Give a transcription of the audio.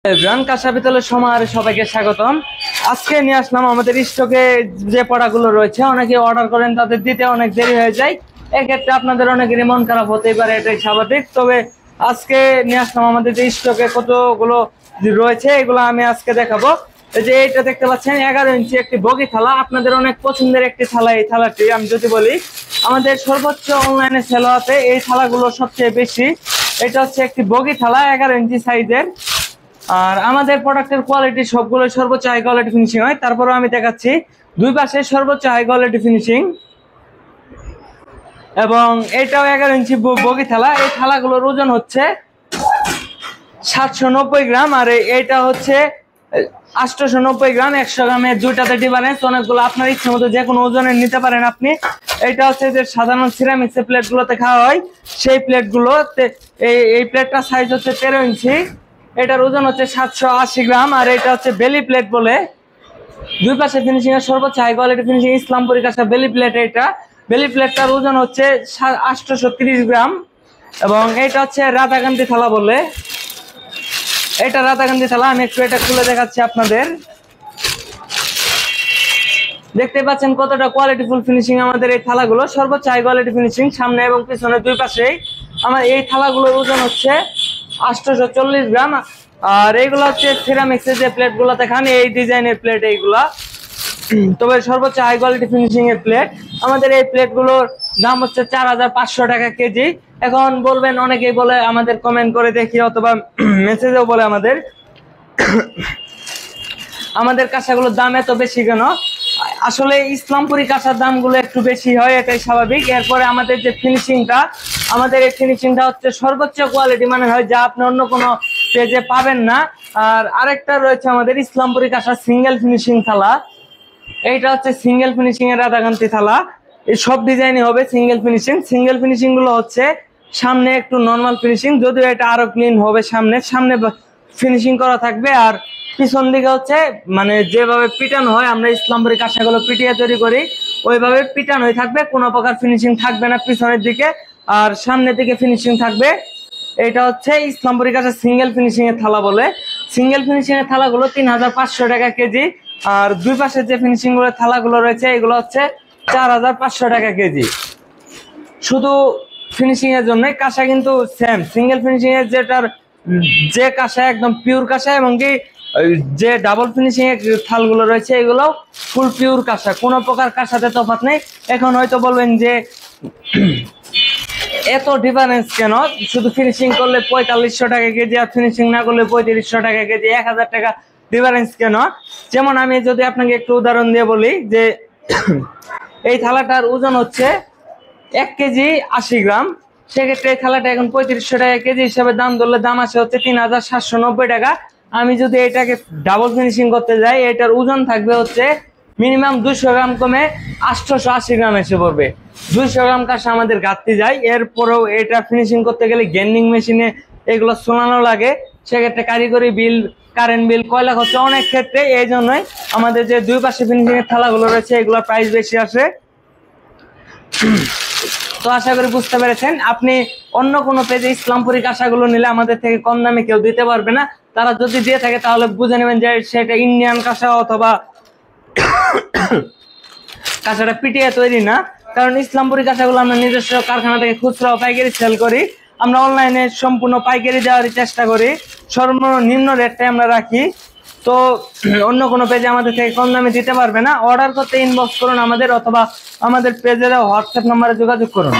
Everyone, কাঁসা পিতলের সমাহারে সবাইকে স্বাগতম। আজকে নিয়ে আসলাম আমাদের স্টকে যে প্রোডাক্টগুলো রয়েছে। অনেকে অর্ডার করেন, তাদের দিতে অনেক দেরি হয়ে যায়। এক্ষেত্রে আপনাদের অনেকেরই মন খারাপ হতেই পারে, এটাই স্বাভাবিক। তবে আজকে নিয়ে আসলাম আমাদের যে স্টকে কতগুলো রয়েছে, এগুলো আমি আজকে দেখাবো। এই যে এইটা দেখতে পাচ্ছেন, 11 ইঞ্চি একটি বগি থালা, আপনাদের অনেক পছন্দের একটি থালা। এই থালাটি আমি যদি বলি, আমাদের সর্বোচ্চ অনলাইনে সেল হতে এই থালাগুলো সবচেয়ে বেশি। এটা হচ্ছে একটি বগি থালা, 11 ইঞ্চি সাইজের। আর আমাদের প্রোডাক্টের কোয়ালিটি সবগুলো সর্বোচ্চ হাই কোয়ালিটি ফিনিশিং হয়। তারপরেও আমি দেখাচ্ছি দুই পাশে সর্বোচ্চ হাই কোয়ালিটি ফিনিশিং। এবং এটাও 11 ইঞ্চি বগি থালা। এই থালাগুলোর ওজন হচ্ছে 790 গ্রাম, আর এইটা হচ্ছে 890 গ্রাম। 100 গ্রামের দুইটাতে ডিফারেন্স। অনেকগুলো আপনার ইচ্ছে মতো যে কোনো ওজনের নিতে পারেন আপনি। এটা হচ্ছে যে সাধারণ সিরামিক্সের প্লেটগুলোতে খাওয়া হয়, সেই প্লেটগুলোতে। এই প্লেটটার সাইজ হচ্ছে 13 ইঞ্চি। এটার ওজন হচ্ছে 780 গ্রাম। আর এটা হচ্ছে বেলি প্লেট বলে। দুই পাশে ফিনিশিং এর সর্বোচ্চ হাই কোয়ালিটি ফিনিশিং ইসলামপুরি কাঁসা বেলি প্লেট। এটা বেলি প্লেটটার ওজন হচ্ছে 830 গ্রাম। এবং এটা হচ্ছে রাধাকান্তি থালা বলে। এটা রাধাকান্তি থালা। আমি একটু এটা খুলে দেখাচ্ছি আপনাদের। দেখতে পাচ্ছেন কতটা কোয়ালিটিফুল ফিনিশিং আমাদের এই থালাগুলো। সর্বোচ্চ হাই কোয়ালিটি ফিনিশিং সামনে এবং পিছনে দুই পাশেই। আমার এই থালাগুলোর ওজন হচ্ছে 840 গ্রাম। আর এইগুলো হচ্ছে সিরামিক্সের যে প্লেট গুলাতে খান, এই ডিজাইনের প্লেট এইগুলা। তবে সর্বোচ্চ হাই কোয়ালিটি ফিনিশিং এর প্লেট। আমাদের এই প্লেট গুলোর দাম হচ্ছে 4500 টাকা কেজি। এখন বলবেন, অনেকেই বলে আমাদের কমেন্ট করে দেখি, অথবা মেসেজেও বলে আমাদের কাঁসাগুলোর দাম এত বেশি কেন। আসলে ইসলামপুরি কাঁসার দামগুলো একটু বেশি হয়, এটাই স্বাভাবিক। এরপরে আমাদের যে ফিনিশিংটা, আমাদের এই ফিনিশিংটা হচ্ছে সর্বোচ্চ কোয়ালিটি মানে হয়, যা আপনি অন্য কোনো পেজে পাবেন না। আর আরেকটা রয়েছে আমাদের ইসলামপুরি কাঁসার সিঙ্গেল ফিনিশিং থালা। এইটা হচ্ছে সিঙ্গেল ফিনিশিং এর রাধাকান্তি থালা। এই সব ডিজাইনই হবে সিঙ্গেল ফিনিশিং। সিঙ্গেল ফিনিশিং গুলো হচ্ছে সামনে একটু নর্মাল ফিনিশিং, যদিও এটা আরো ক্লিন হবে। সামনে ফিনিশিং করা থাকবে, আর পিছন দিকে হচ্ছে মানে যেভাবে পিটানো হয়, আমরা ইসলামপুরি কাঁসাগুলো পিটিয়ে তৈরি করি, ওইভাবে পিটানো হয়ে থাকবে। কোনো প্রকার ফিনিশিং থাকবে না পিছনের দিকে, আর সামনের দিকে ফিনিশিং থাকবে। এটা হচ্ছে ইসলামপুরি কাঁসা সিঙ্গেল ফিনিশিং এর থালা বলে। সিঙ্গেল ফিনিশিং এর থালাগুলো 3500 টাকা কেজি। আর দুই পাশের যে ফিনিশিং গুলো থালাগুলো রয়েছে, এগুলো হচ্ছে 4500 টাকা কেজি। শুধু ফিনিশিং এর জন্য কাঁসা কিন্তু সেম। সিঙ্গেল ফিনিশিং এর যে কাঁসা একদম পিওর কাঁসা, এবং কি যে ডাবল ফিনিশিং এর থালগুলো রয়েছে, এগুলো ফুল পিওর কাঁসা, কোনো প্রকার কাঁসাতে তফাৎ নেই। এখন হয়তো বলবেন যে এত ডিফারেন্স কেন, শুধু ফিনিশিং করলে 4500 টাকা কেজি, আর ফিনিশিং না করলে 3500 টাকা কেজি, 1000 টাকা ডিফারেন্স কেন? যেমন আমি যদি আপনাকে একটু উদাহরণ দিয়ে বলি, যে এই থালাটার ওজন হচ্ছে 1 কেজি 80 গ্রাম। সেক্ষেত্রে এই থালাটা এখন 3500 টাকা কেজি হিসাবে দাম ধরলে দাম আসে হচ্ছে 3790 টাকা। আমি যদি এটাকে ডাবল ফিনিশিং করতে যাই, এটার ওজন থাকবে হচ্ছে মিনিমাম 200 গ্রাম কমে 880 গ্রাম এসে পড়বে। 200 গ্রাম কাঁসা আমাদের ঘাটতি যায়। এরপরেও এটা ফিনিশিং করতে গেলে গ্যান্ডিং মেশিনে এগুলো শোনানো লাগে। সেক্ষেত্রে কারিগরি বিল, কারেন্ট বিল, কয়লা খরচ অনেক ক্ষেত্রে। এই জন্যই আমাদের যে দুই পাশে ফিনিশিং এর থালাগুলো রয়েছে, এগুলোর প্রাইস বেশি আসে। তো আশা করি বুঝতে পেরেছেন। আপনি অন্য কোনো পেজে ইসলামপুরি কাঁসাগুলো নিলে আমাদের থেকে কম দামে কেউ দিতে পারবে না। তারা যদি দিয়ে থাকে, তাহলে বুঝে নেবেন যে সেটা ইন্ডিয়ান কাঁসা, অথবা কাঁসাটা পিটিয়ে তৈরি না। কারণ ইসলামপুরি কাঁসাগুলো আমরা নিজস্ব কারখানা থেকে খুচরা ও পাইকারি সেল করি। আমরা অনলাইনে সম্পূর্ণ পাইকারি দেওয়ার চেষ্টা করি, সর্বনিম্ন রেটটাই আমরা রাখি। তো অন্য কোনো পেজে আমাদের থেকে কম দামে দিতে পারবে না। অর্ডার করতে ইনবক্স করুন আমাদের, অথবা আমাদের পেজের হোয়াটসঅ্যাপ নাম্বারে যোগাযোগ করুন।